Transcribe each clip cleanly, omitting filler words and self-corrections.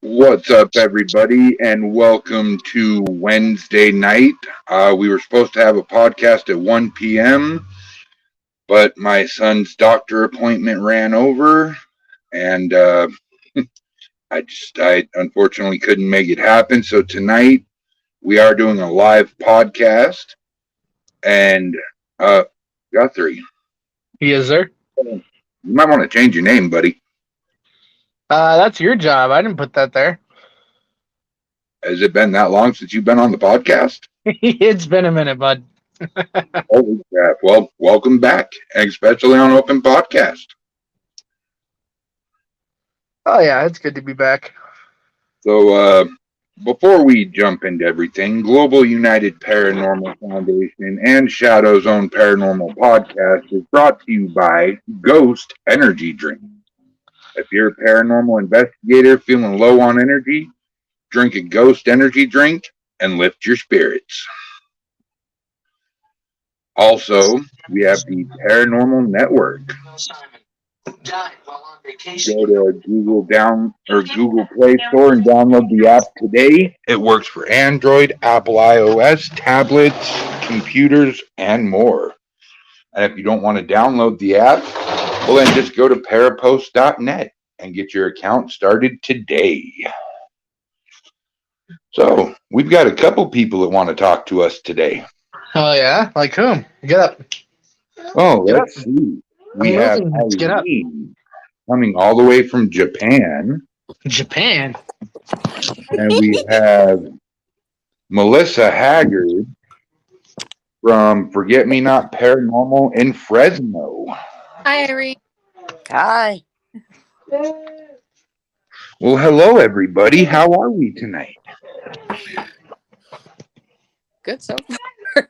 What's up, everybody, and welcome to Wednesday night. We were supposed to have a podcast at 1 p.m., but my son's doctor appointment ran over, and I unfortunately couldn't make it happen. So tonight we are doing a live podcast, and Guthrie, Yes, sir. you might want to change your name, buddy. That's your job. I didn't put that there. Has it been that long since you've been on the podcast? It's been a minute, bud. Holy crap. Well, welcome back, especially on Open Podcast. Oh yeah, it's good to be back. So, before we jump into everything, Global United Paranormal Foundation and ShadowZone Paranormal Podcast is brought to you by Ghost Energy Drink. If you're a paranormal investigator feeling low on energy, drink a Ghost Energy Drink and lift your spirits. Also, we have the Paranormal Network. Go to Google Play Store and download the app today. It works for Android, Apple iOS, tablets, computers, and more. And if you don't want to download the app, well, then just go to parapost.net and get your account started today. So, we've got a couple people that want to talk to us today. Oh yeah, like whom? Get up. Oh, Get let's up. see. We have Let's get up. Irene coming all the way from Japan. Japan. And we have Melissa Haggard from Forget Me Not Paranormal in Fresno. Hi, Irene. Hi. Well, hello, everybody. How are we tonight? Good so far.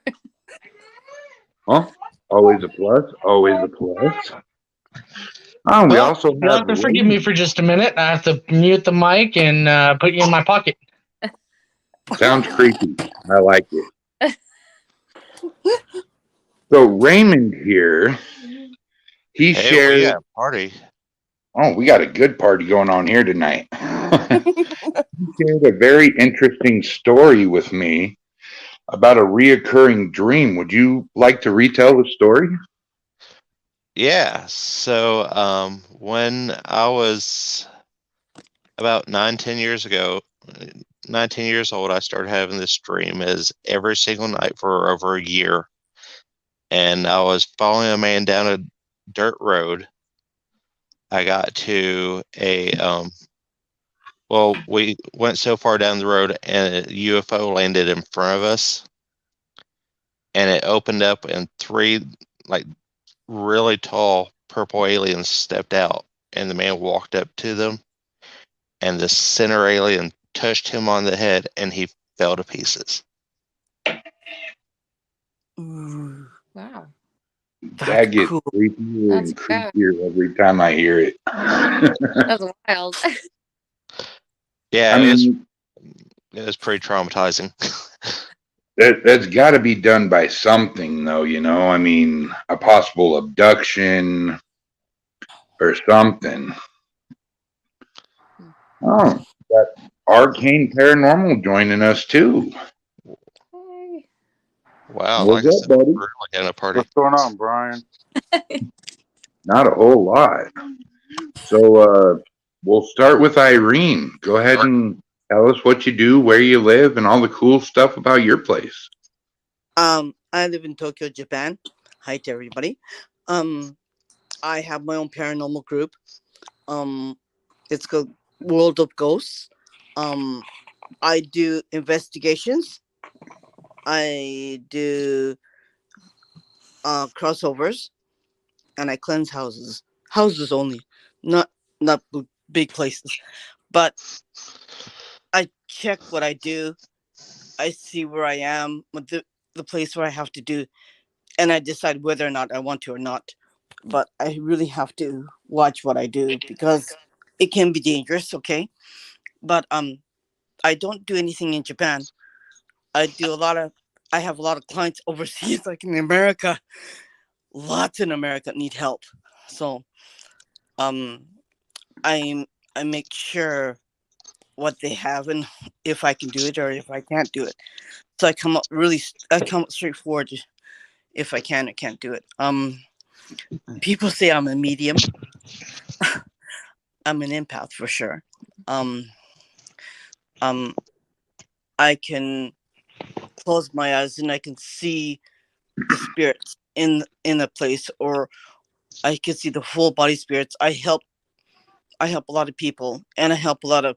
Huh? Always a plus. Always a plus. Oh, we also You'll have to forgive me for just a minute. I have to mute the mic and put you in my pocket. Sounds creepy. I like it. So Raymond here, he shared. We got a party. Oh, we got a good party going on here tonight. He shared a very interesting story with me about a reoccurring dream. Would you like to retell the story? Yeah. So when I was about 10 years ago, 19 years old, I started having this dream is every single night for over a year. And I was following a man down a dirt road. I got to we went so far down the road and a UFO landed in front of us. And it opened up and three really tall purple aliens stepped out. And the man walked up to them. And the center alien touched him on the head and he fell to pieces. Ooh. Wow. That gets creepier and creepier every time I hear it. That's wild. Yeah, I mean, it was pretty traumatizing. that's got to be done by something, though, you know? I mean, a possible abduction or something. Oh, got Arcane Paranormal joining us, too. Hey. Wow, What's like I up, said, buddy? we're like in a party. What's going on, Brian? Not a whole lot. So, we'll start with Irene. Go ahead and tell us what you do, where you live, and all the cool stuff about your place. I live in Tokyo, Japan. Hi to everybody. I have my own paranormal group. It's called World of Ghosts. I do investigations. I do crossovers, and I cleanse houses. Houses only, not big places. But I check what I do. I see where I am, with the place where I have to do, and I decide whether or not I want to or not. But I really have to watch what I do because it can be dangerous, okay? But I don't do anything in Japan. I have a lot of clients overseas, like in America. Lots in America need help. So I make sure what they have and if I can do it or if I can't do it. So I come up straightforward if I can or can't do it. People say I'm a medium. I'm an empath for sure. Um, um, I can close my eyes and I can see the spirits in a place, or I can see the full body spirits. I help a lot of people, and I help a lot of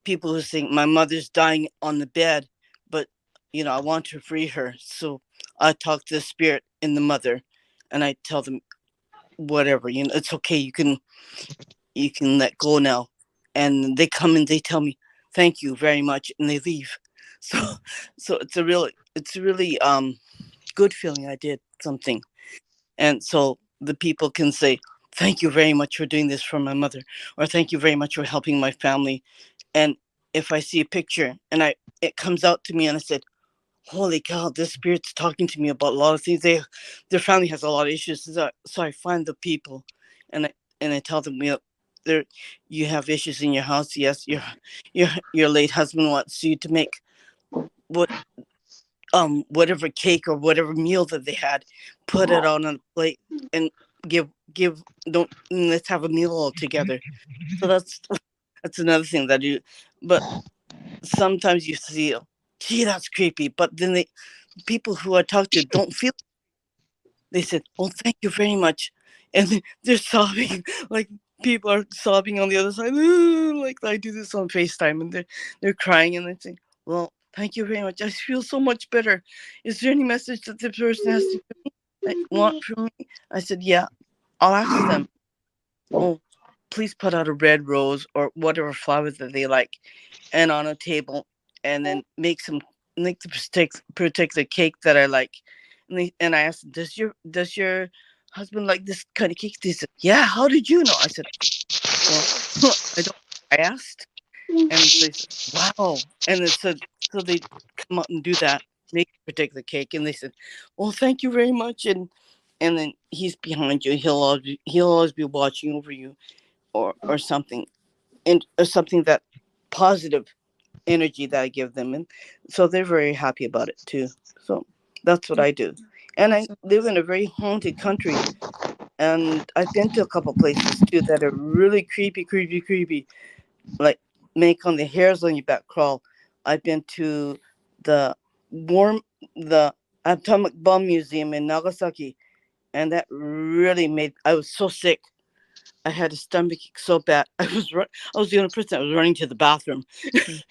people who think my mother's dying on the bed, but I want to free her. So I talk to the spirit in the mother, and I tell them whatever, it's okay. You can let go now. And they come and they tell me thank you very much, and they leave. So so it's a really good feeling. I did something, and so the people can say thank you very much for doing this for my mother, or thank you very much for helping my family. And if I see a picture and it comes out to me and I said, holy cow, this spirit's talking to me about a lot of things. Their family has a lot of issues. So I find the people, and I tell them, there you have issues in your house. Yes, your late husband wants you to make what whatever cake or whatever meal that they had, put it on a plate and give don't let's have a meal all together. So that's another thing that I do. But sometimes you feel, gee, that's creepy. But then people who I talk to don't feel. They said, "Oh, thank you very much," and they're sobbing, like people are sobbing on the other side. "Ooh," like I do this on FaceTime, and they're crying, and they say, "Well, thank you very much. I feel so much better. Is there any message that the person has to want from me?" I said, "Yeah." I'll ask them, "Oh, please put out a red rose or whatever flower that they like, and on a table, and then make the particular cake that I like." And I asked, does your husband like this kind of cake? They said, "Yeah." "How did you know?" I said, "Well, I don't. I asked." And so they said, "Wow." And it said, so they come out and do that, make a particular cake, and they said, "Well, thank you very much." And then he's behind you. He'll always be watching over you, or something, and or something that positive energy that I give them, and so they're very happy about it too. So that's what I do, and I live in a very haunted country, and I've been to a couple places too that are really creepy, creepy, creepy, like make on the hairs on your back crawl. I've been to the warm the Atomic Bomb Museum in Nagasaki, and that really made I was so sick. I had a stomach ache so bad. I was the only person that was running to the bathroom because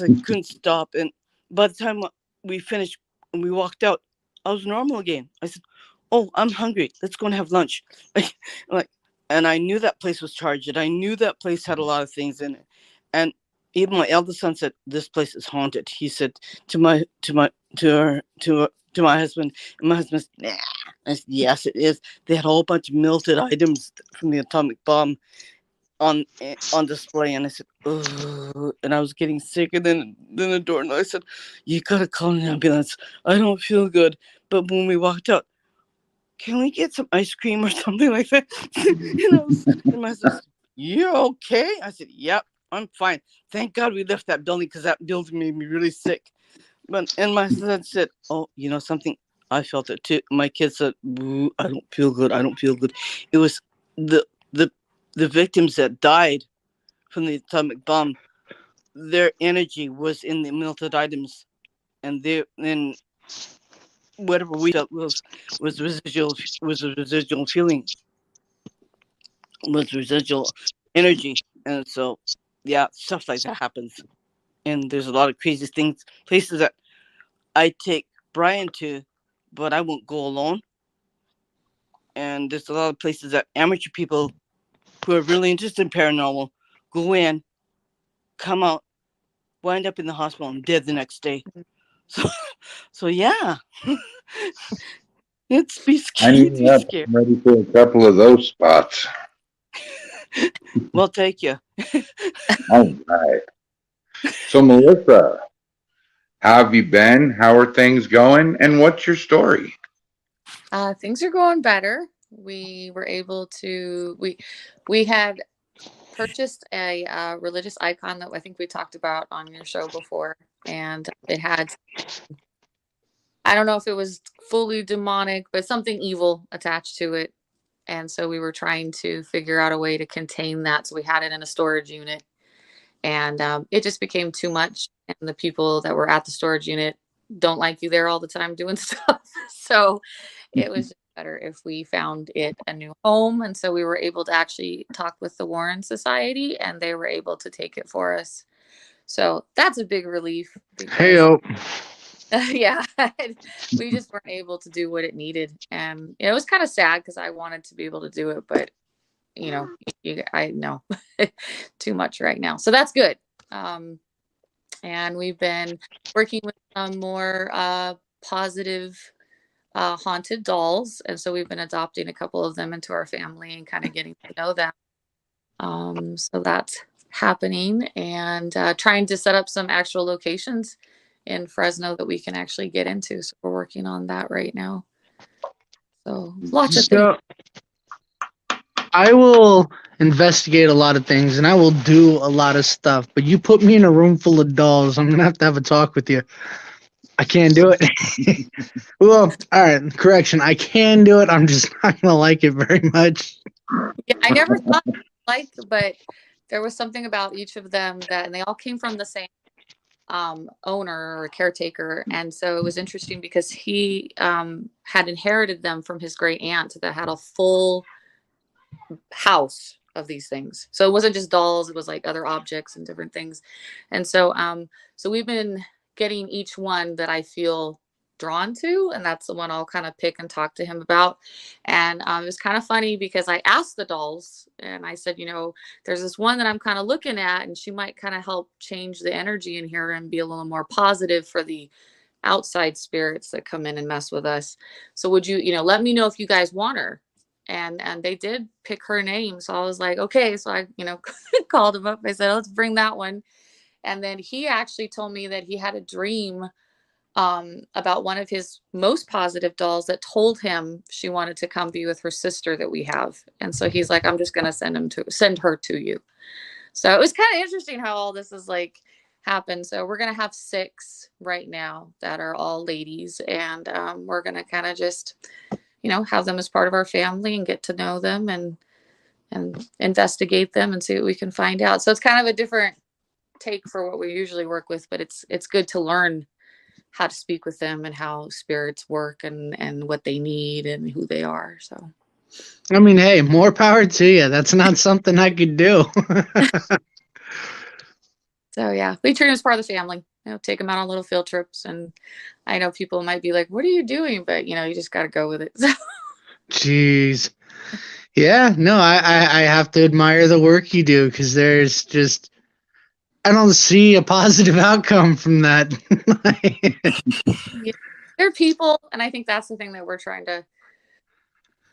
I couldn't stop. And by the time we finished and we walked out, I was normal again. I said, "Oh, I'm hungry. Let's go and have lunch." like, and I knew that place was charged. I knew that place had a lot of things in it. And even my eldest son said, "This place is haunted." He said to my husband, and my husband said, "Nah." I said, "Yes, it is." They had a whole bunch of melted items from the atomic bomb on display, and I said, "Ugh," and I was getting sicker than the door. And I said, "You gotta call an ambulance. I don't feel good." But when we walked out, "Can we get some ice cream or something like that?" And my husband said, "You okay?" I said, "Yep, I'm fine. Thank God we left that building because that building made me really sick." And my son said, "Oh, you know something? I felt it too." My kid said, "Ooh, I don't feel good. I don't feel good." It was the the the victims that died from the atomic bomb. Their energy was in the melted items, and whatever we felt was a residual feeling, was residual energy, and so yeah, stuff like that happens. And there's a lot of crazy things, places that I take Brian to, but I won't go alone. And there's a lot of places that amateur people who are really interested in paranormal go in, come out, wind up in the hospital and dead the next day. So, so yeah, it's be scary. I'm ready for a couple of those spots. We'll take you. All right. So, Melissa, how have you been? How are things going? And what's your story? Things are going better. We were able to we had purchased a religious icon that I think we talked about on your show before, and it had, I don't know if it was fully demonic, but something evil attached to it. And so we were trying to figure out a way to contain that. So we had it in a storage unit, and it just became too much. And the people that were at the storage unit don't like you there all the time doing stuff. So it was better if we found it a new home. And so we were able to actually talk with the Warren Society, and they were able to take it for us. So that's a big relief. Hey, Yeah, we just weren't able to do what it needed, and it was kind of sad because I wanted to be able to do it, but I know too much right now, so that's good. And we've been working with some more positive haunted dolls, and so we've been adopting a couple of them into our family and kind of getting to know them. So that's happening, and trying to set up some actual locations in Fresno that we can actually get into. So we're working on that right now. So lots of things. I will investigate a lot of things and I will do a lot of stuff, but you put me in a room full of dolls, I'm going to have a talk with you. I can't do it. Well, all right, correction. I can do it. I'm just not going to like it very much. Yeah, I never thought but there was something about each of them and they all came from the same owner or caretaker, and so it was interesting because he had inherited them from his great aunt that had a full house of these things. So it wasn't just dolls, it was like other objects and different things. And so so we've been getting each one that I feel drawn to, and that's the one I'll kind of pick and talk to him about. And it was kind of funny because I asked the dolls and I said, there's this one that I'm kind of looking at, and she might kind of help change the energy in here and be a little more positive for the outside spirits that come in and mess with us. So would you let me know if you guys want her? And they did pick her name. So I was like, okay. So I called him up. I said, let's bring that one. And then he actually told me that he had a dream about one of his most positive dolls that told him she wanted to come be with her sister that we have. And so he's like, I'm just going to send her to you. So it was kind of interesting how all this is like happened. So we're going to have 6 right now that are all ladies. And we're going to kind of just, have them as part of our family and get to know them and investigate them and see what we can find out. So it's kind of a different take for what we usually work with, but it's good to learn how to speak with them and how spirits work and what they need and who they are. So, I mean, hey, more power to you. That's not something I could do. So yeah, we treat them as part of the family. Take them out on little field trips. And I know people might be like, what are you doing? But, you just got to go with it. So. Jeez. Yeah, no, I have to admire the work you do because there's just, I don't see a positive outcome from that. Yeah, they're people. And I think that's the thing that we're trying to,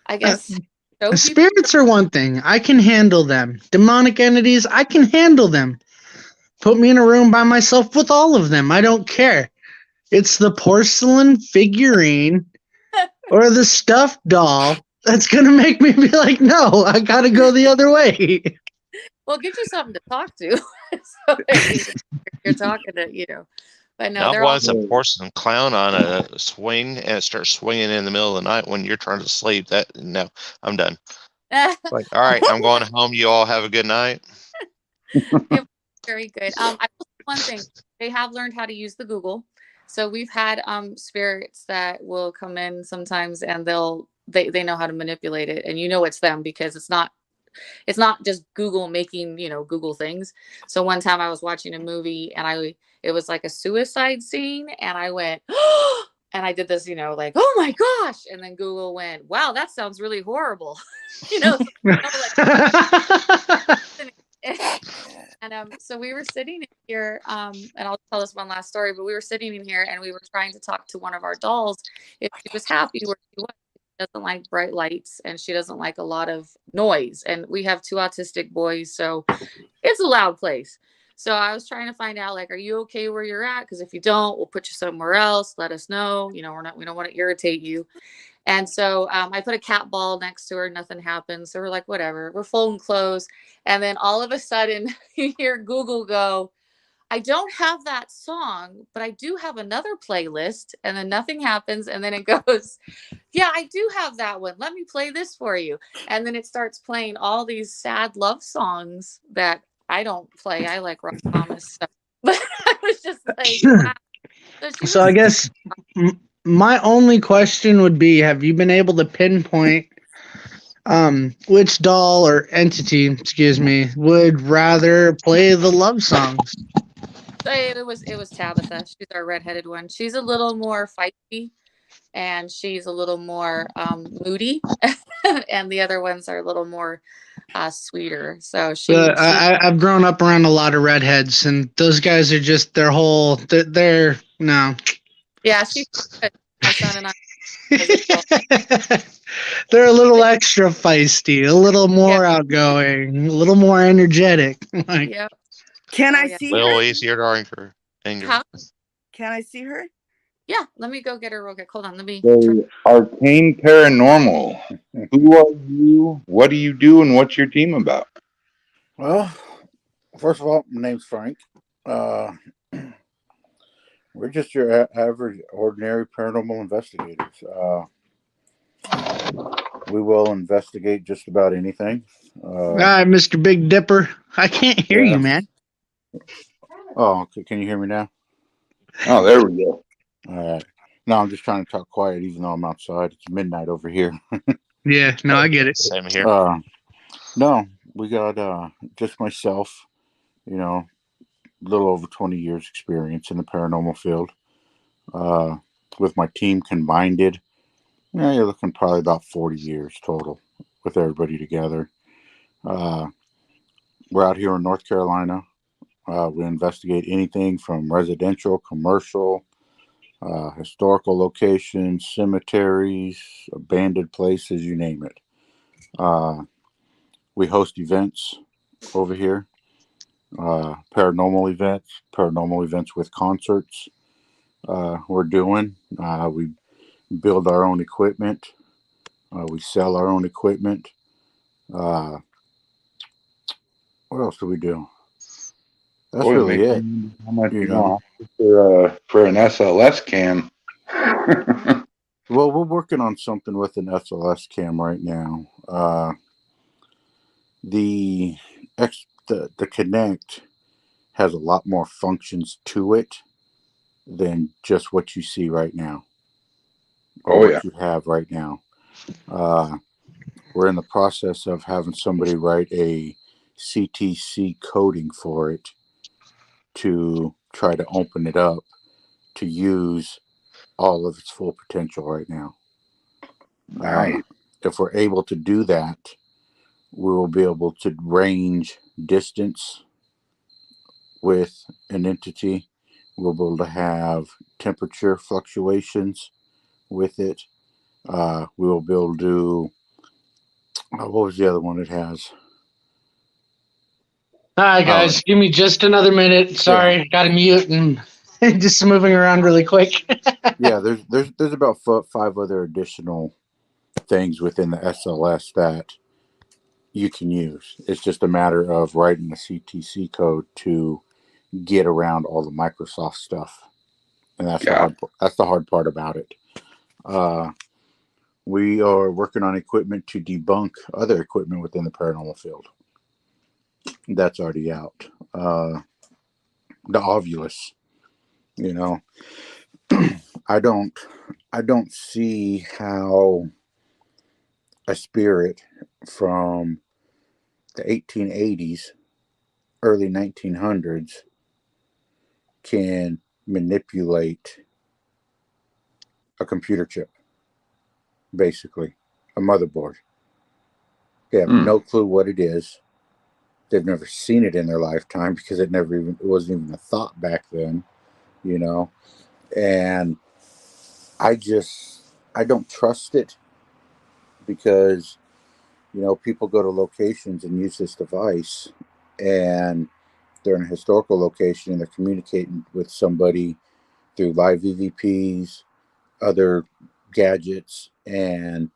I guess, show people. Spirits are one thing. I can handle them. Demonic entities, I can handle them. Put me in a room by myself with all of them. I don't care. It's the porcelain figurine or the stuffed doll that's going to make me be like, no, I got to go the other way. Well, get you something to talk to. So you're talking to, But no, I want a porcelain clown on a swing and it starts swinging in the middle of the night when you're trying to sleep. No, I'm done. Like, all right, I'm going home. You all have a good night. Very good. I will say one thing. They have learned how to use the Google. So we've had spirits that will come in sometimes and they know how to manipulate it. And it's them because it's not just Google making, Google things. So one time I was watching a movie and it was like a suicide scene and I went, oh, and I did this, like, oh my gosh. And then Google went, wow, that sounds really horrible. And so we were sitting in here, and I'll tell this one last story, but we were sitting in here and we were trying to talk to one of our dolls if she was happy where she was. She doesn't like bright lights and she doesn't like a lot of noise. And we have 2 autistic boys, so it's a loud place. So I was trying to find out, like, are you okay where you're at? Because if you don't, we'll put you somewhere else. Let us know. We don't want to irritate you. And so I put a cat ball next to her. Nothing happened. So we're like, whatever. We're folding clothes. And then all of a sudden, you hear Google go, I don't have that song, but I do have another playlist. And then nothing happens. And then it goes, yeah, I do have that one. Let me play this for you. And then it starts playing all these sad love songs that I don't play. I like Rob Thomas stuff. But I was just like, wow. So I guess my only question would be, have you been able to pinpoint which doll or entity, excuse me, would rather play the love songs? It was Tabitha. She's our redheaded one. She's a little more feisty and she's a little more moody. And the other ones are a little more sweeter. So I've grown up around a lot of redheads, and those guys are just they're no. Yeah, she's good. My son and I. They're a little extra feisty, a little more outgoing, a little more energetic. Like, yeah. Can I see A little her? easier to anger. Huh? Can I see her? Yeah, let me go get her real quick. Hold on, let me. So, Arcane Paranormal. Who are you? What do you do? And what's your team about? Well, first of all, my name's Frank. We're just your average, ordinary paranormal investigators. We will investigate just about anything. all right, Mr. Big Dipper, I can't hear you, man. Oh, okay. Can you hear me now? Oh, there we go. All right. No, I'm just trying to talk quiet, even though I'm outside. It's midnight over here. Yeah, no, I get it. Same here. No, we got just myself, you know, a little over 20 years experience in the paranormal field. With my team combined, you're looking probably about 40 years total with everybody together. We're out here in North Carolina. We investigate anything from residential, commercial, historical locations, cemeteries, abandoned places, you name it. We host events over here, paranormal events with concerts. We're doing. We build our own equipment. We sell our own equipment. What else do we do? That's really it. How much you know for an SLS cam? Well, we're working on something with an SLS cam right now. The Connect has a lot more functions to it than just what you see right now. Or what you have right now. We're in the process of having somebody write a CTC coding for it to try to open it up to use all of its full potential right now. Nice. If we're able to do that, we will be able to range distance with an entity. We'll be able to have temperature fluctuations with it. We will be able to do, what was the other one it has? Hi, guys. Give me just another minute. Sorry, got to mute and just moving around really quick. Yeah, there's about 5 other additional things within the SLS that you can use. It's just a matter of writing a CTC code to get around all the Microsoft stuff, and that's the hard part about it. We are working on equipment to debunk other equipment within the paranormal field. That's already out. The Ovulus, I don't see how a spirit from the 1880s, early 1900s can manipulate a computer chip, basically a motherboard. They have no clue what it is. They've never seen it in their lifetime because it wasn't even a thought back then, and I don't trust it because, people go to locations and use this device and they're in a historical location and they're communicating with somebody through live EVPs, other gadgets, and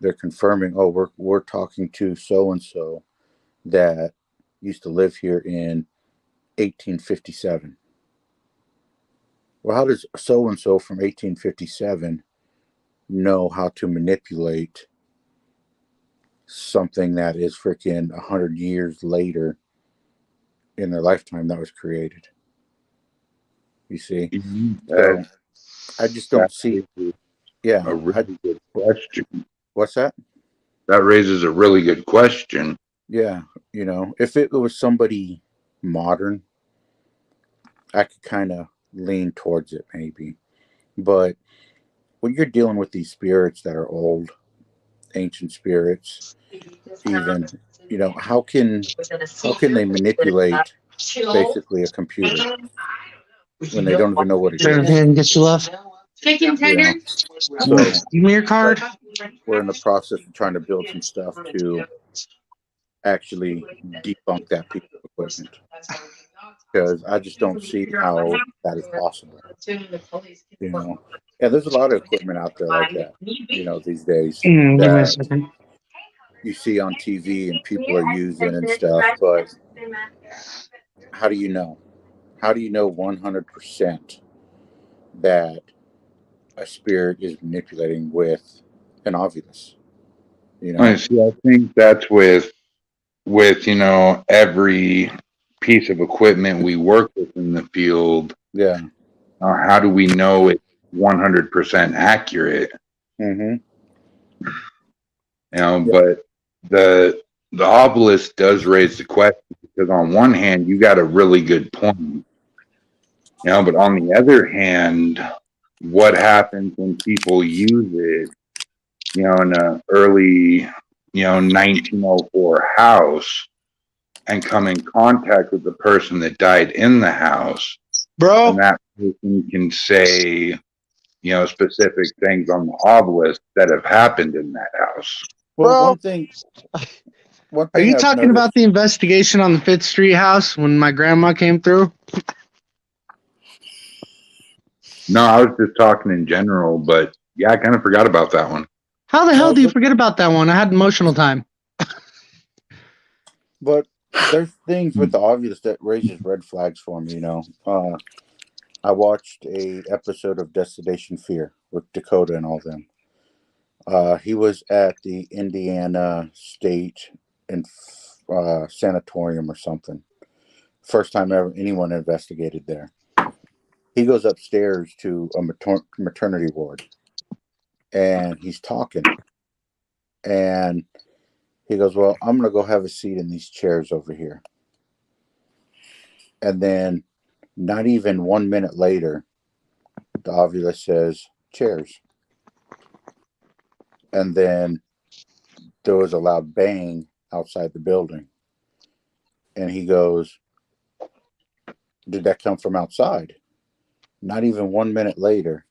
they're confirming, oh, we're talking to so and so that used to live here in 1857. Well, how does so and so from 1857 know how to manipulate something that is freaking 100 years later in their lifetime that was created? You see? So I just don't see. Yeah. A really good question. What's that? That raises a really good question. Yeah. If it was somebody modern, I could kind of lean towards it maybe. But when you're dealing with these spirits that are old, ancient spirits, even, how can they manipulate basically a computer when they don't even know what it Turn is? and get you left. So Give me your card. we're in the process of trying to build some stuff to actually debunk that piece of equipment, because I just don't see how that is possible. Yeah, there's a lot of equipment out there like that, these days Give me a that second. you see on TV and people are using and stuff. But how do you know? How do you know 100% that a spirit is manipulating with an ovulus? I see. I think that's with every piece of equipment we work with in the field. Yeah. How do we know it's 100% accurate? Mm-hmm. But the obelisk does raise the question, because on one hand you got a really good point, but on the other hand, what happens when people use it, in a early, 1904 house, and come in contact with the person that died in the house, Bro. and that person can say, specific things on the obelisk that have happened in that house. Well, Bro. one thing Are you I've talking noticed, about the investigation on the 5th Street house when my grandma came through? No, I was just talking in general, but yeah, I kind of forgot about that one. How the hell do you forget about that one? I had emotional time. But there's things with the obvious that raises red flags for me. I watched a episode of Destination Fear with Dakota and all them. He was at the Indiana State Sanatorium or something. First time ever anyone investigated there. He goes upstairs to a maternity ward, and he's talking. And he goes, well, I'm going to go have a seat in these chairs over here. And then not even 1 minute later, the ovulus says, chairs. And then there was a loud bang outside the building. And he goes, did that come from outside? Not even 1 minute later,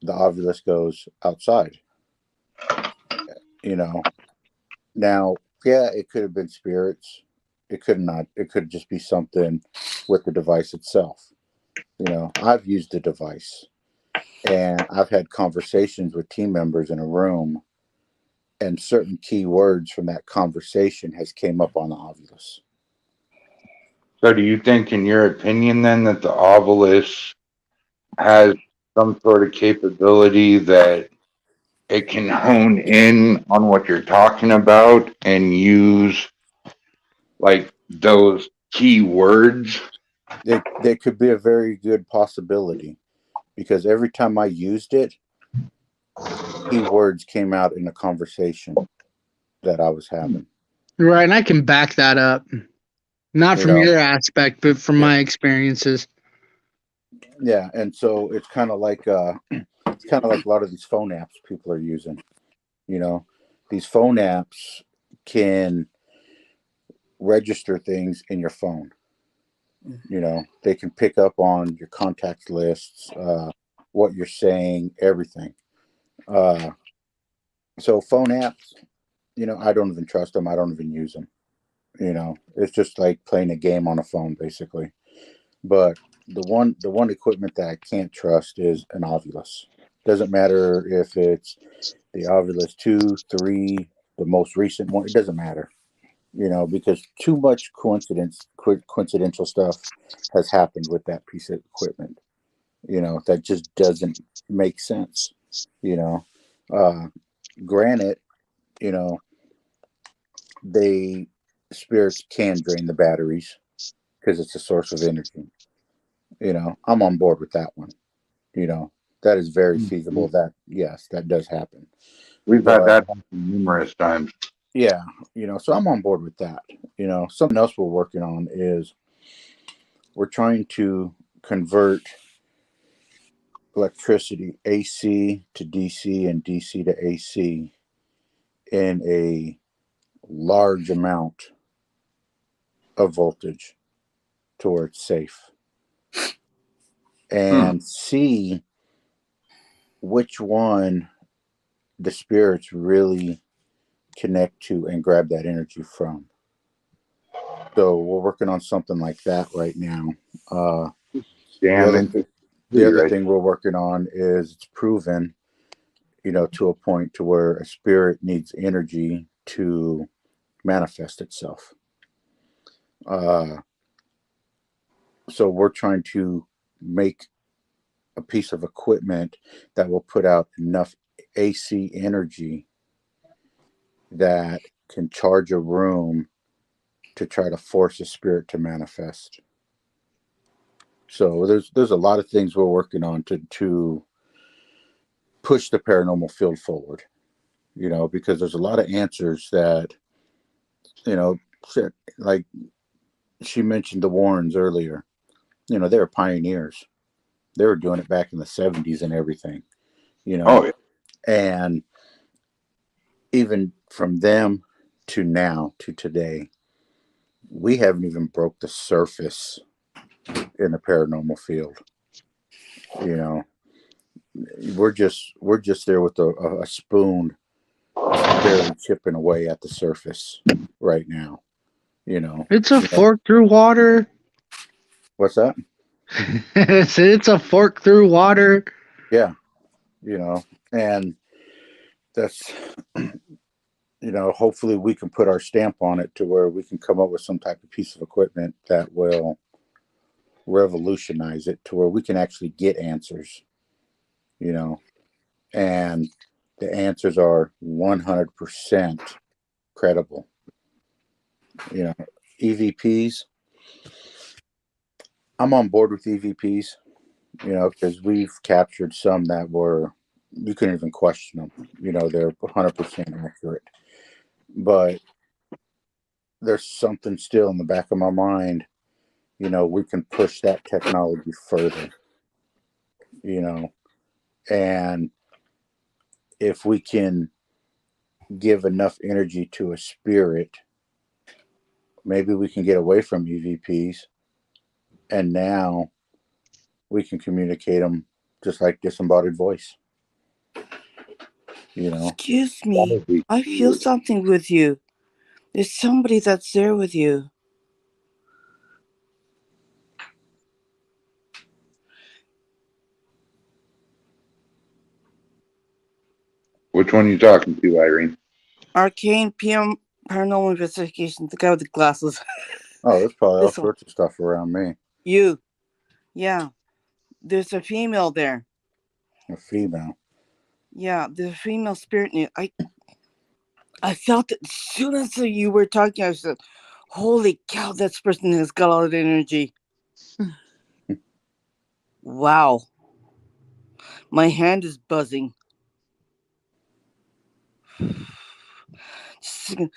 the ovulus goes outside. Now, yeah, it could have been spirits. It could not. It could just be something with the device itself. I've used the device, and I've had conversations with team members in a room, and certain key words from that conversation has came up on the ovulus. So do you think, in your opinion, then, that the obelisk has some sort of capability that it can hone in on what you're talking about and use like those key words? They could be a very good possibility, because every time I used it, key words came out in a conversation that I was having. Right, and I can back that up. Not from your aspect, but from my experiences. Yeah, and so it's kind of like a lot of these phone apps people are using. These phone apps can register things in your phone. They can pick up on your contact lists, what you're saying, everything. So phone apps, I don't even trust them. I don't even use them. It's just like playing a game on a phone, basically. But the one equipment that I can't trust is an ovulus. Doesn't matter if it's the Ovilus 2, 3, the most recent one. It doesn't matter, because too much coincidental stuff has happened with that piece of equipment. That just doesn't make sense. Granted, spirits can drain the batteries because it's a source of energy. I'm on board with that one. That is very feasible. Yes, that does happen. We've had that happen numerous times. Yeah, so I'm on board with that. Something else we're working on is we're trying to convert electricity, AC to DC and DC to AC, in a large amount of voltage to where it's safe, and see which one the spirits really connect to and grab that energy from. So we're working on something like that right now. The other thing we're working on is it's proven, to a point to where a spirit needs energy to manifest itself. So we're trying to make a piece of equipment that will put out enough AC energy that can charge a room to try to force a spirit to manifest. So there's a lot of things we're working on to push the paranormal field forward, because there's a lot of answers that, like she mentioned the Warrens earlier. They were pioneers. They were doing it back in the 70s and everything, Oh, yeah. And even from them to now to today, we haven't even broke the surface in the paranormal field. We're just there with a spoon, barely chipping away at the surface right now. It's a fork through water. What's that? It's a fork through water. Yeah, and that's, hopefully we can put our stamp on it to where we can come up with some type of piece of equipment that will revolutionize it to where we can actually get answers, and the answers are 100% credible. EVPs, I'm on board with EVPs, because we've captured some that were, you couldn't even question them. They're 100% accurate. But there's something still in the back of my mind, we can push that technology further, and if we can give enough energy to a spirit, maybe we can get away from EVPs, and now we can communicate them just like disembodied voice. Excuse me, I feel something with you. There's somebody that's there with you. Which one are you talking to, Irene? Arcane PM Paranormal Investigation, the guy with the glasses. Oh, there's probably all sorts of stuff around me. You. Yeah. There's a female there. A female? Yeah, there's a female spirit in it. I felt it as soon as you were talking. I said, holy cow, that person has got all that energy. Wow. My hand is buzzing. Just a second.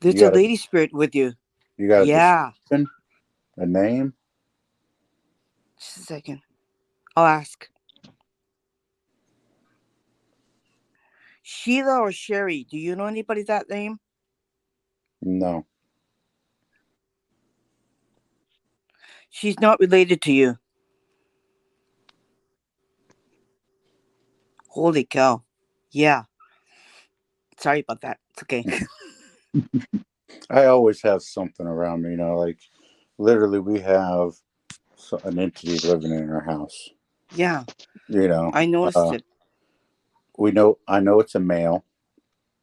There's a lady spirit with you. You got a name? Just a second. I'll ask. Sheila or Sherry, do you know anybody that name? No. She's not related to you. Holy cow. Yeah. Sorry about that. It's okay. I always have something around me, like literally we have an entity living in our house. Yeah, You know, I noticed it. I know it's a male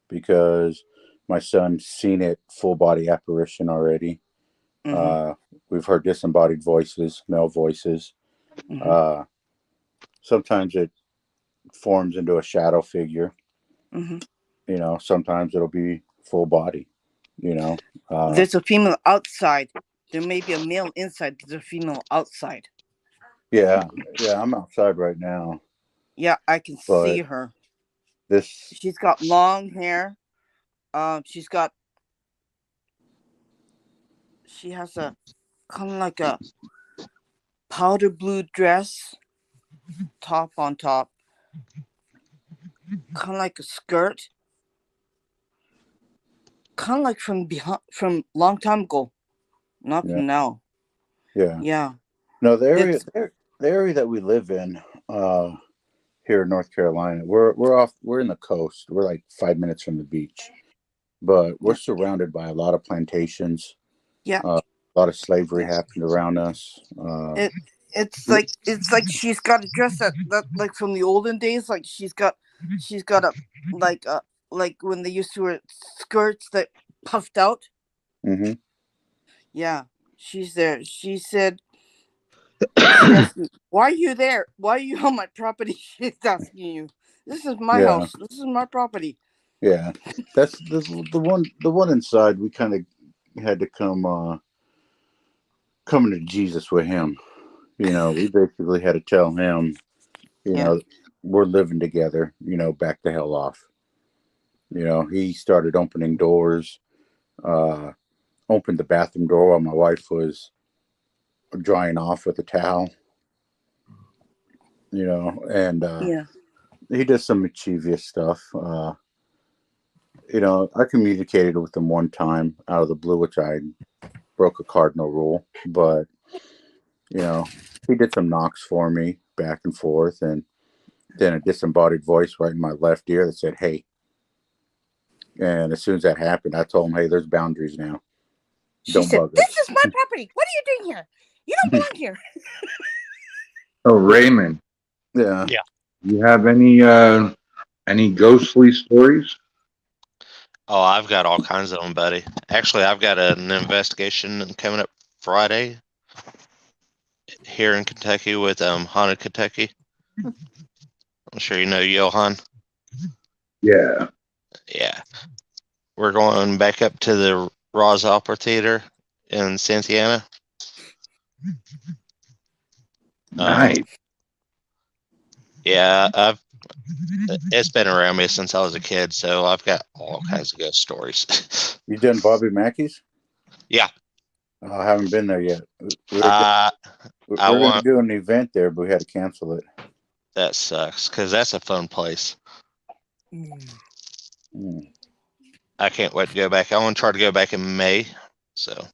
because my son's seen it full body apparition already. Mm-hmm. We've heard disembodied voices, male voices. Mm-hmm. Sometimes it forms into a shadow figure. Mm-hmm. You know, sometimes it'll be full body. You know, There's a female outside. There may be a male inside. There's a female outside. yeah, I'm outside right now, Yeah, I can see but her. this, She's got long hair. She has a kind of like a powder blue dress, top on top, kind of like a skirt, kind of like from long time ago, not yeah, from now. yeah. Yeah, No, the it's area that we live in, here in North Carolina, we're in the coast. We're like 5 minutes from the beach, but we're yeah, surrounded by a lot of plantations. yeah. A lot of slavery It's happened around us. it. It's like she's got a dress that like from the olden days. Like she's got like when they used to wear skirts that puffed out. Mm-hmm. Yeah, she's there. She asked me, "Why are you there? Why are you on my property?" She's asking you. This is my Yeah, house. This is my property. yeah. That's the one inside. We kind of had to coming to Jesus with him. You know, we basically had to tell him, you Yeah, know, we're living together. You know, back the hell off. You know, he started opening doors. Uh, Opened the bathroom door while my wife was drying off with a towel. You know, and yeah, he did some mischievous stuff. You know, I communicated with him one time out of the blue, which I broke a cardinal rule, but you know, he did some knocks for me back and forth, and then a disembodied voice right in my left ear that said, "Hey." And as soon as that happened, I told him, "Hey, there's boundaries now. she Don't said, bug "This us." is my property. What are you doing here? You don't belong here." Oh, Raymond, Yeah. Yeah. you have any ghostly stories? Oh, I've got all kinds of them, buddy. Actually, I've got an investigation coming up Friday here in Kentucky with Haunted Kentucky. I'm sure you know Johan. Yeah. Yeah. We're going back up to the Roz Opera Theater in Santana. Nice. Yeah, it's been around me since I was a kid, so I've got all kinds of ghost stories. You done Bobby Mackey's? Yeah. Oh, I haven't been there yet. We I were going to want do an event there, but we had to cancel it. that sucks because that's a fun place. Mm. I can't wait to go back. I want to try to go back in May. So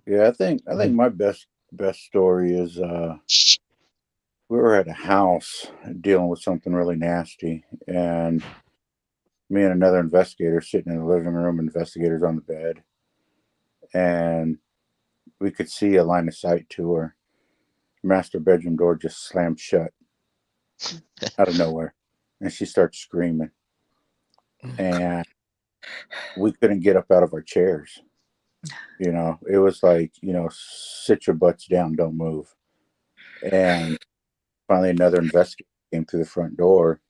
Yeah, I think my best story is we were at a house dealing with something really nasty, and me and another investigator sitting in the living room, investigators on the bed, and we could see a line of sight to her. Master bedroom door just slammed shut out of nowhere, and she starts screaming, and we couldn't get up out of our chairs. You know, it was like, you know, sit your butts down, don't move. And finally, another investigator came through the front door,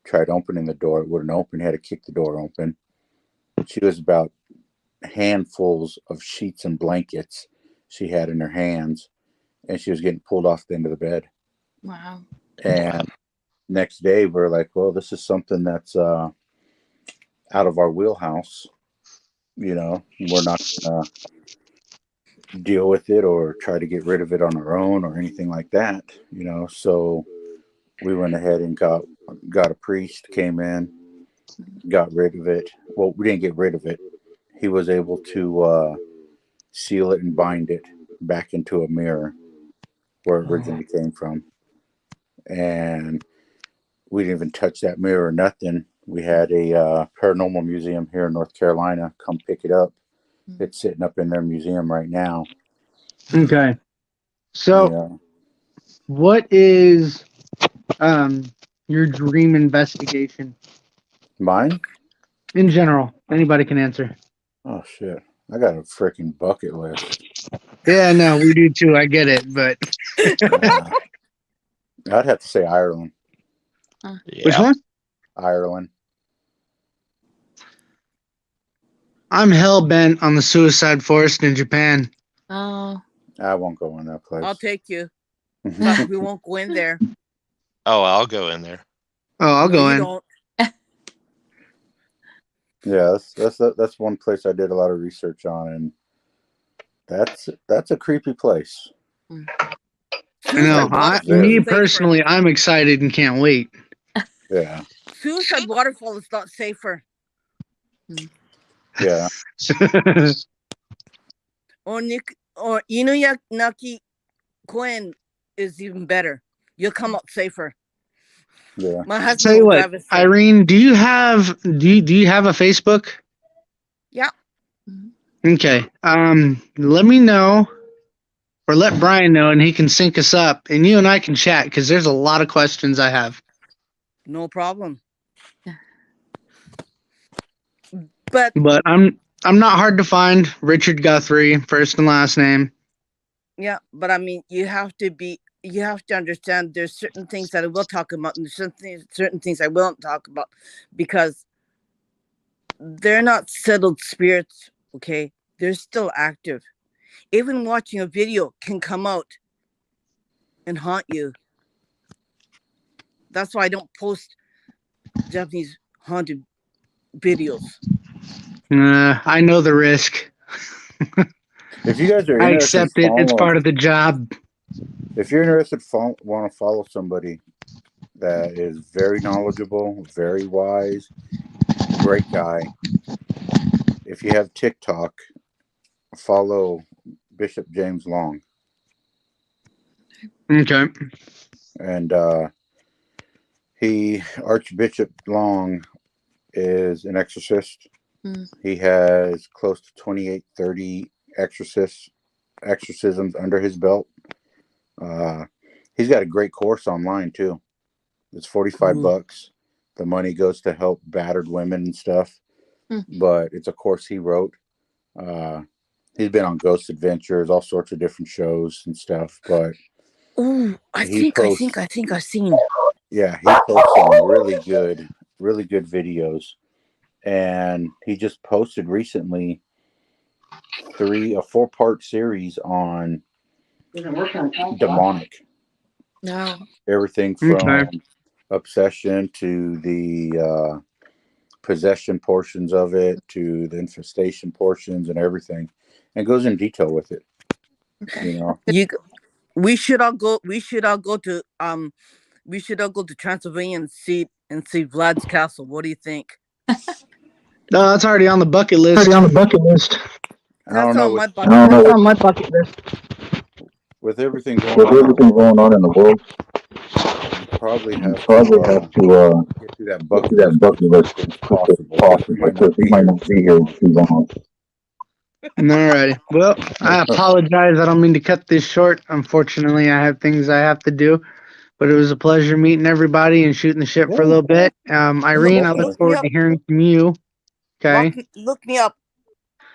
tried opening the door. It wouldn't open. He had to kick the door open. She was about handfuls of sheets and blankets she had in her hands, and she was getting pulled off the end of the bed. Wow. And next day, we're like, well, this is something that's out of our wheelhouse. You know, we're not going to deal with it or try to get rid of it on our own or anything like that. You know, so we went ahead and got a priest, came in, got rid of it. Well, we didn't get rid of it. He was able to seal it and bind it back into a mirror where it originally came from. And we didn't even touch that mirror or nothing. We had a paranormal museum here in North Carolina come pick it up. It's sitting up in their museum right now. Okay. So, Yeah. what is your dream investigation Mine? in general? Anybody can answer. Oh shit! I got a freaking bucket list. Yeah, no, we do too. I get it, but I'd have to say Ireland. which Yeah. one? Ireland. I'm hell bent on the suicide forest in Japan. Oh, I won't go in that place. I'll take you, but we won't go in there. Oh, I'll go in there. Oh, I'll No, go you in. don't. Yeah, that's one place I did a lot of research on, and that's a creepy place. I know. Suicide Waterfall Very. Me is safer. personally, I'm excited and can't wait. Yeah, Suicide Waterfall is not safer. yeah. Or Inuyaki Koen is even better. You'll come out safer. Yeah. My husband Tell you will what, drive us there. Irene, do you have a Facebook? Yeah. Okay. Let me know, or let Brian know, and he can sync us up, and you and I can chat because there's a lot of questions I have. No problem. But But I'm not hard to find. Richard Guthrie, first and last name. yeah, but I mean, you have to understand there's certain things that I will talk about and there's certain things I won't talk about because they're not settled spirits, okay? They're still active. Even watching a video can come out and haunt you. That's why I don't post Japanese haunted videos. I know the risk. If you guys are I interested, accept it. It's part of the job. If you're interested, want to follow somebody that is very knowledgeable, very wise, great guy. If you have TikTok, follow Bishop James Long. Okay. And Archbishop Long is an exorcist. He has close to 28, 30 exorcisms under his belt. He's got a great course online too. It's $45. The money goes to help battered women and stuff. But it's a course he wrote. He's been on Ghost Adventures, all sorts of different shows and stuff. But I think I've seen. Yeah, he posts some really good videos. And he just posted recently a 4-part series on demonic. no. Everything from obsession to the possession portions of it to the infestation portions and everything, and goes in detail with it. You know, we should all go to Transylvania and see Vlad's castle. What do you think? No, that's already on the bucket list. I don't know. That's on my bucket list. With everything going on in the world, you probably have to get through that bucket list if possible. Because we might not be here too long. Alrighty. Well, I apologize. I don't mean to cut this short. Unfortunately, I have things I have to do. But it was a pleasure meeting everybody and shooting the shit for a little bit. Irene, I look forward to hearing from you. Okay. Look me up.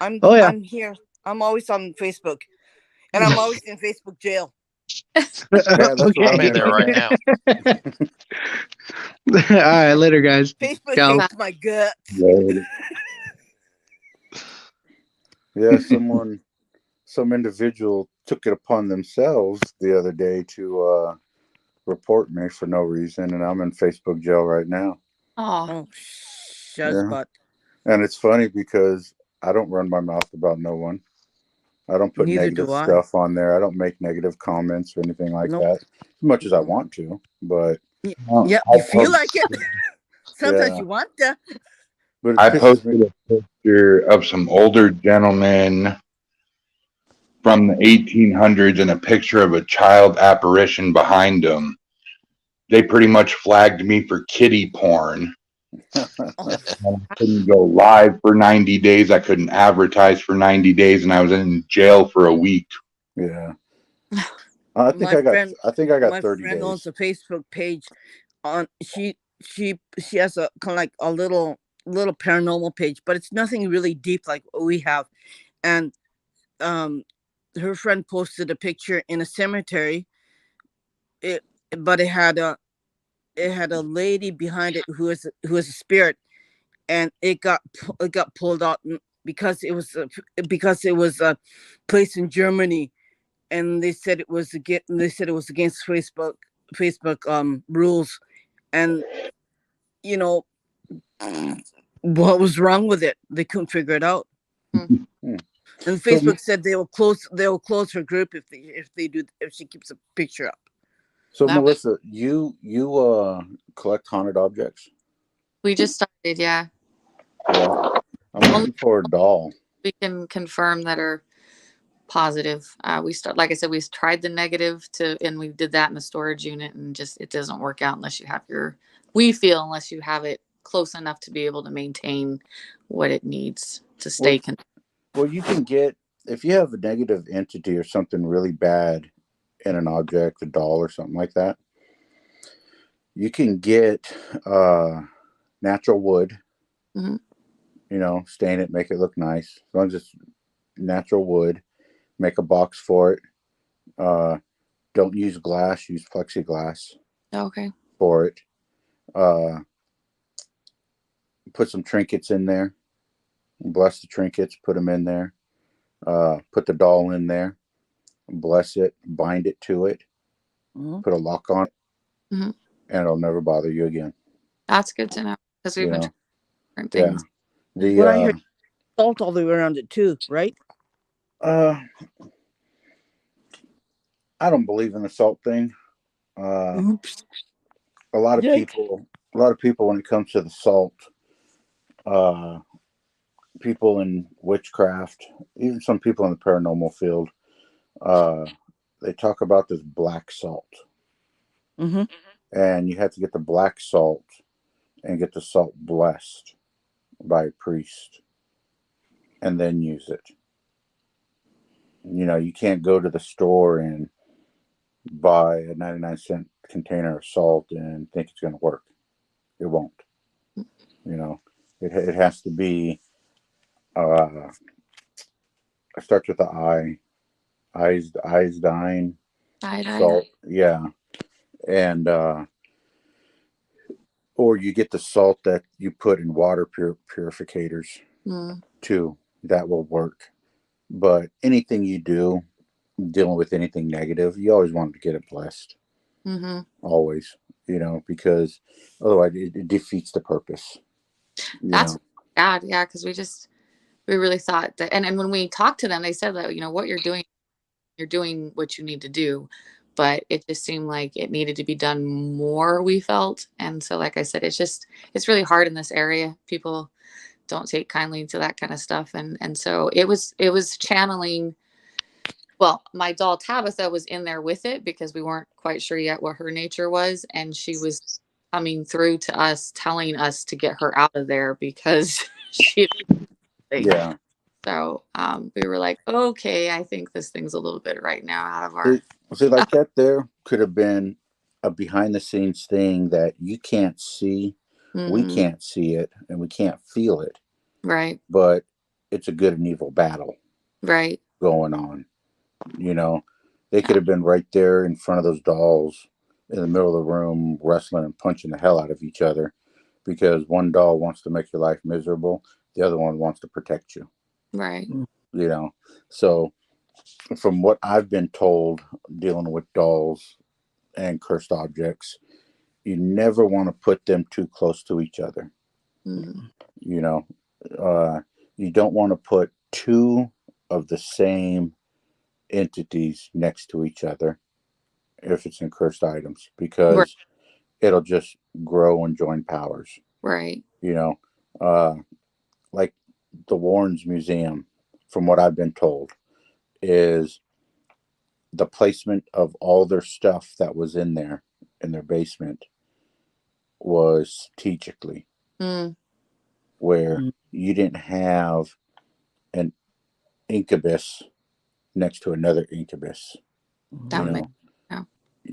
I'm here. I'm always on Facebook. And I'm always in Facebook jail. Okay. I'm in there right now. All right, later, guys. Facebook Go. hates my guts. Yeah, some individual took it upon themselves the other day to report me for no reason, and I'm in Facebook jail right now. Oh, shut his butt. And it's funny because I don't run my mouth about no one. I don't put negative stuff on there. I don't make negative comments or anything like that. As much as I want to, but you feel like it. Sometimes you want to. But I posted a picture of some older gentlemen from the 1800s and a picture of a child apparition behind them. They pretty much flagged me for kiddie porn. I couldn't go live for 90 days. I couldn't advertise for 90 days, and I was in jail for a week. Yeah. I think My I got. friend, I think I got my 30 friend owns days. a Facebook page. On she has a kind of like a little paranormal page, but it's nothing really deep like what we have. And her friend posted a picture in a cemetery. It but it had a lady behind it who is a spirit, and it got pulled out because it was a place in Germany, and they said it was against Facebook rules, and you know what was wrong with it? They couldn't figure it out. Hmm. And So, Facebook said they will close her group if she keeps a picture up. so That Melissa, you collect haunted objects? we just started, yeah. Yeah. I'm Only looking for a doll. we can confirm that are positive. Like I said, we tried the negative and we did that in the storage unit, and just it doesn't work out unless you have unless you have it close enough to be able to maintain what it needs to Well, stay. well, you can get, if you have a negative entity or something really bad in an object, a doll or something like that, you can get natural wood. Mhm. Stain it, make it look nice. As long as it's natural wood, make a box for it. Don't use glass, use plexiglass Okay. for it. Put some trinkets in there. Bless the trinkets, put them in there. Put the doll in there. Bless it, bind it to it. Mhm. Put a lock on it, Mhm. and it'll never bother you again. That's good to know because we've You been know, trying different yeah. things. The What I heard, salt all the way around it too, right? uh, I don't believe in the salt thing. Oops. A lot of Yikes. people, when it comes to the salt, uh, people in witchcraft, even some people in the paranormal field, uh, they talk about this black salt, Mm-hmm. and you have to get the black salt and get the salt blessed by a priest, and then use it. You can't go to the store and buy a 99-cent container of salt and think it's going to work. It won't. It has to be. It starts with the I. Eyes dying Iodine. salt. Yeah, and or you get the salt that you put in water purificators Mm. too. That will work. But anything you do dealing with anything negative, you always want to get it blessed. Mm-hmm. Always, because otherwise it defeats the purpose. You That's know. bad, yeah, because we really thought that, and when we talked to them, they said that what you're doing what you need to do, but it just seemed like it needed to be done more. We felt, and so like I said, it's really hard in this area. People don't take kindly to that kind of stuff, and so it was channeling. Well, my doll Tabitha was in there with it because we weren't quite sure yet what her nature was, and she was coming through to us, telling us to get her out of there because she. Yeah. So we were like, okay, I think this thing's a little bit right now out of our. See, like that there could have been a behind the scenes thing that you can't see. We Mhm. can't see it and we can't feel it, Right, but it's a good and evil battle right. going on. They Yeah, could have been right there in front of those dolls in the middle of the room, wrestling and punching the hell out of each other because one doll wants to make your life miserable, the other one wants to protect you. right. You know, so from what I've been told, dealing with dolls and cursed objects, you never want to put them too close to each other. Mhm. You know, you don't want to put two of the same entities next to each other if it's in cursed items Right, because it'll just grow and join powers. right. You know, uh, like the Warrens Museum, from what I've been told, is the placement of all their stuff that was in there in their basement was strategically Mm. where you didn't have an incubus next to another incubus. That You would know, make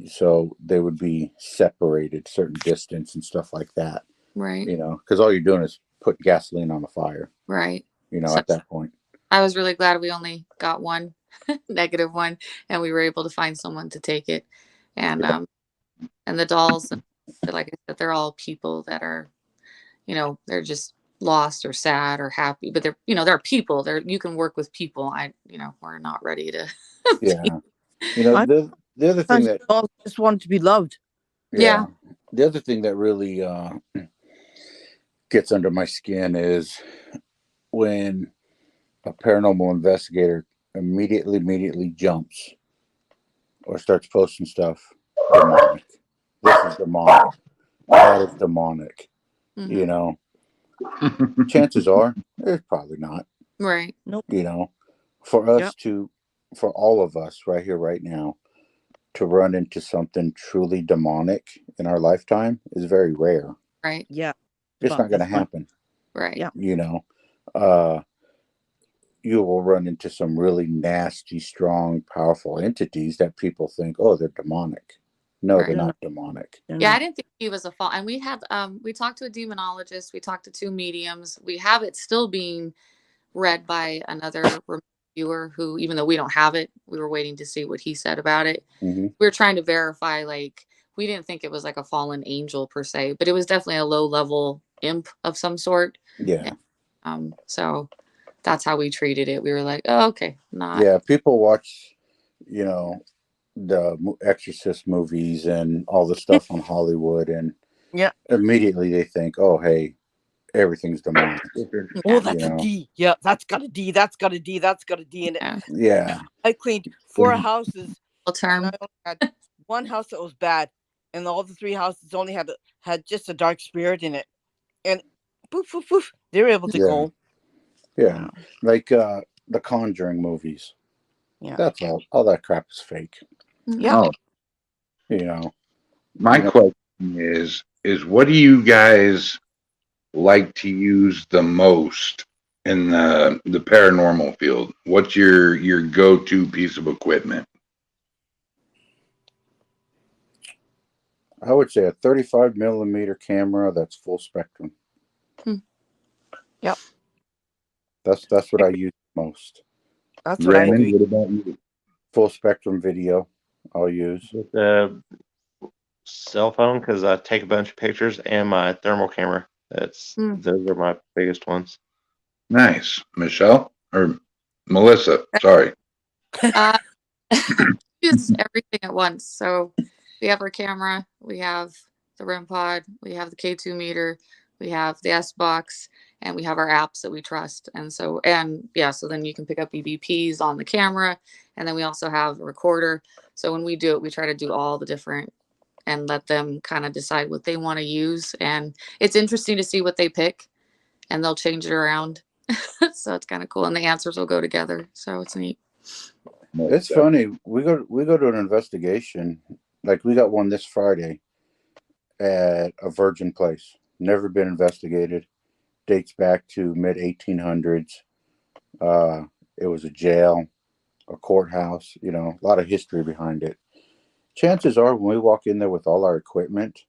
so they would be separated certain distance and stuff like that. right. You know, because all you're doing is put gasoline on the fire. Right. You know, So at that point. I was really glad we only got one negative one, and we were able to find someone to take it. And and the dolls, like I said, they're all people that are, they're just lost or sad or happy, but they're people. You can work with people. We're not ready to. Yeah. You know, I the other thing that just want to be loved. Yeah. the other thing that really gets under my skin is when a paranormal investigator immediately jumps or starts posting stuff. Demonic. This is demonic. That is demonic. Mhm. You know, chances are it's probably not. Right. Nope. You know, for us for all of us right here, right now, to run into something truly demonic in our lifetime is very rare. Right. Yeah. It's not going to happen. Right. Yeah. You know, you will run into some really nasty, strong, powerful entities that people think, oh, they're demonic. No, Right. they're not demonic. Yeah, I didn't think he was a fall. And we talked to a demonologist, we talked to 2 mediums. We have it still being read by another reviewer who, even though we don't have it, we were waiting to see what he said about it. Mm-hmm. We were trying to verify, like, we didn't think it was like a fallen angel per se, but it was definitely a low level imp of some sort. Yeah. And, so that's how we treated it. We were like, oh, okay, not. Yeah, people watch, you know, the Exorcist movies and all the stuff on Hollywood, and immediately they think, oh, hey, everything's demonic. Oh, that's a D. Yeah, that's got a D. That's got a D. That's got a D in it. Yeah. I cleaned 4 houses. Term. And I only had one house that was bad, and all the 3 houses only had just a dark spirit in it. And poof, poof, poof, they were able to go. Yeah, like the Conjuring movies. Yeah, that's all that crap is fake. Yeah. Oh, You know, my question is what do you guys like to use the most in the paranormal field? What's your go-to piece of equipment? I would say a 35 millimeter camera that's full spectrum. Yep. That's what I use most. That's what I Raymond, do. what about you? Full spectrum video I'll use. With the cell phone, because I take a bunch of pictures, and my thermal camera. Those are my biggest ones. Nice. Michelle or Melissa, sorry. Use everything at once. So we have our camera, we have the REM pod, we have the K2 meter, we have the S box, and we have our apps that we trust. And so then you can pick up EVPs on the camera, and then we also have a recorder. So when we do it, we try to do all the different and let them kind of decide what they want to use. And it's interesting to see what they pick, and they'll change it around. So it's kind of cool, and the answers will go together. So it's neat. It's funny. We go to an investigation. Like we got one this Friday at a virgin place. Never been investigated. Dates back to mid 1800s. It was a jail, a courthouse. You know, a lot of history behind it. Chances are, when we walk in there with all our equipment,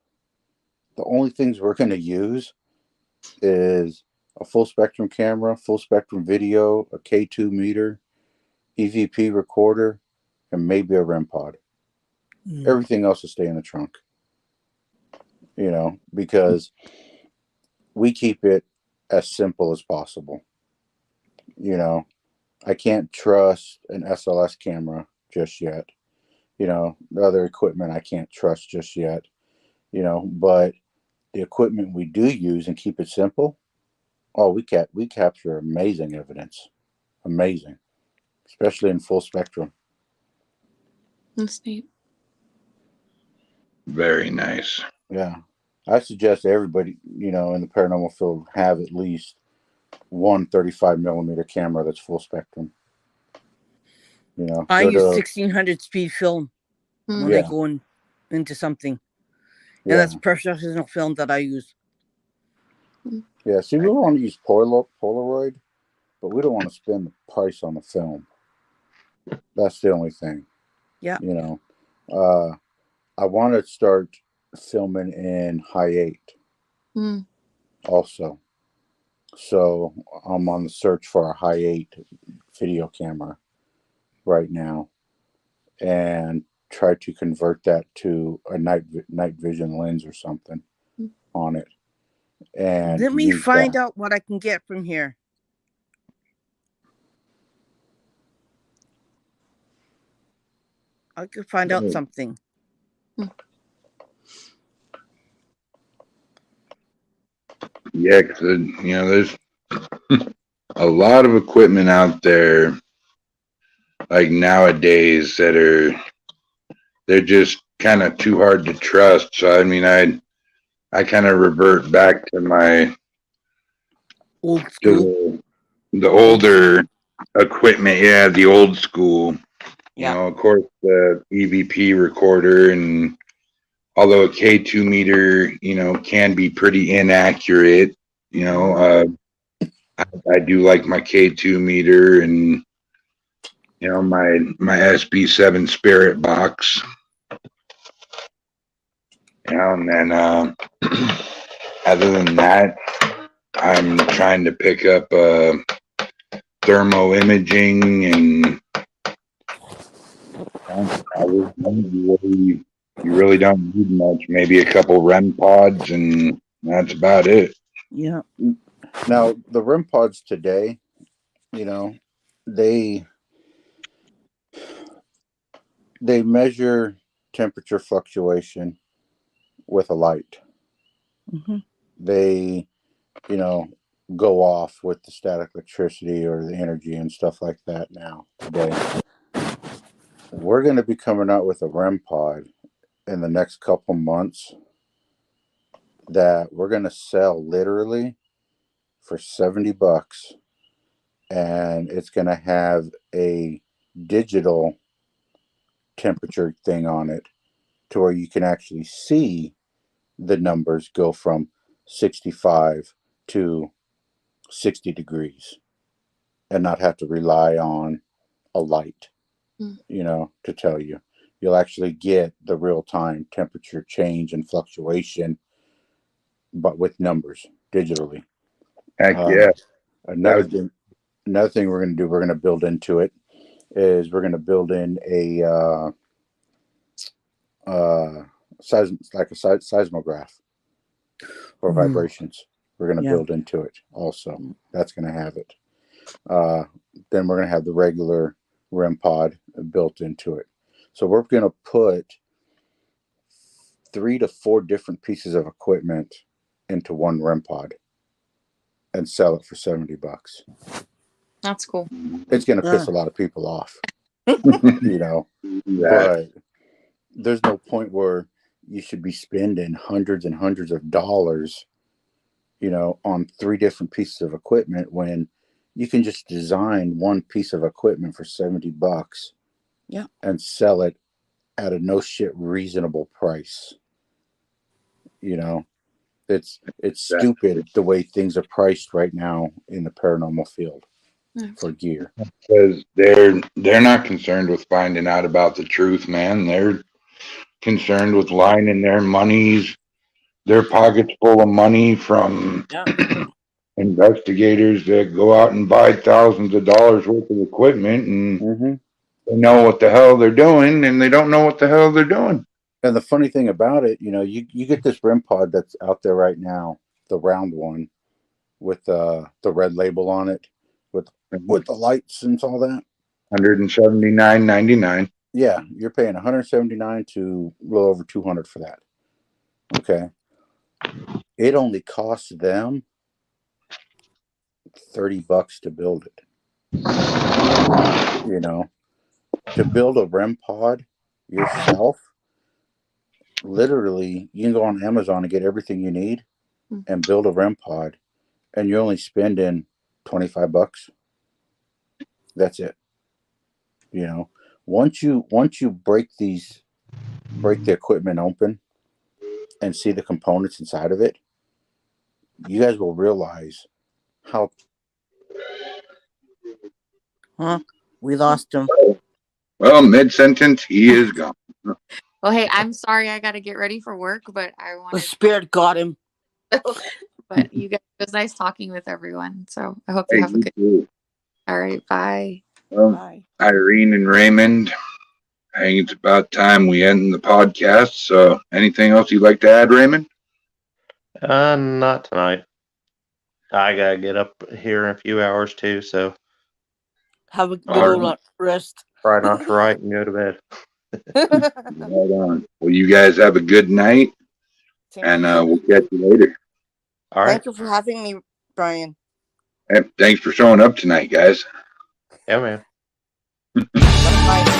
the only things we're going to use is a full spectrum camera, full spectrum video, a K2 meter, EVP recorder, and maybe a REM pod. Everything else will stay in the trunk. You know, because we keep it as simple as possible. You know, I can't trust an SLS camera just yet. You know, the other equipment I can't trust just yet. You know, but the equipment we do use and keep it simple, we capture amazing evidence. Amazing. Especially in full spectrum. That's neat. Very nice. Yeah. I suggest everybody, you know, in the paranormal field have at least one 35 millimeter camera that's full spectrum. You know, I use 1600 speed film when I go into something. And that's professional film that I use. Yeah, see, we want to use Polaroid, but we don't want to spend the price on the film. That's the only thing. Yeah. You know, I want to start filming in high 8 Mm. also. So I'm on the search for a high 8 video camera right now, and try to convert that to a night vision lens or something on it, and Let me use find that. out what I can get from here. I could find out something. Yeah, because there's a lot of equipment out there, like nowadays, they're just kind of too hard to trust. So I mean, I kind of revert back to Old school. the older equipment. Yeah, the old school. Yeah. Of course, the EVP recorder, and although a K2 meter, can be pretty inaccurate, I do like my K2 meter and my SB7 Spirit box. And then other than that, I'm trying to pick up thermo imaging, and you really don't need much. Maybe a couple REM pods, and that's about it. Yeah. Now the REM pods today, they measure temperature fluctuation with a light. Mm-hmm. They, go off with the static electricity or the energy and stuff like that now today. We're going to be coming out with a REM pod in the next couple months that we're going to sell literally for $70, and it's going to have a digital temperature thing on it to where you can actually see the numbers go from 65 to 60 degrees and not have to rely on a light, to tell you. You'll actually get the real-time temperature change and fluctuation, but with numbers digitally. Heck yeah. Another thing we're going to do, we're going to build into it, is we're going to build in a seismograph for vibrations. We're going to build into it also. That's going to have it. Then we're going to have the regular REM pod built into it. So we're going to put 3 to 4 different pieces of equipment into one REM pod and sell it for $70. That's cool. It's going to piss a lot of people off, but there's no point where you should be spending hundreds and hundreds of dollars, on 3 different pieces of equipment when you can just design one piece of equipment for $70 and sell it at a no shit reasonable price. It's stupid the way things are priced right now in the paranormal field for gear. Because they're not concerned with finding out about the truth, man. They're concerned with lining their pockets full of money from investigators that go out and buy thousands of dollars worth of equipment, and they know what the hell they're doing, and they don't know what the hell they're doing. And the funny thing about it, you get this REM pod that's out there right now, the round one with the red label on it, with the lights and all that. $179.99. Yeah, you're paying $179 to a little over $200 for that. Okay, it only costs them $30 to build it. To build a REM pod yourself, literally, you can go on Amazon and get everything you need and build a REM pod, and you're only spending $25. That's it. Once you break the equipment open and see the components inside of it, you guys will realize how. We lost him. Well, mid-sentence, he is gone. Well, hey, I'm sorry I got to get ready for work, but I The wanted. spirit got him. But you guys, it was nice talking with everyone. So I hope Hey, you have a you good. too. All right, bye. Well, Bye. Irene and Raymond, I think it's about time we end the podcast. So, anything else you'd like to add, Raymond? Not tonight. I gotta get up here in a few hours too, so Have a good All old rest. try not to write and go to bed. Right on. Well, you guys have a good night, Same and to you. we'll catch you later. All right. Thank you for having me, Brian. And thanks for showing up tonight, guys. Yeah, man. Bye.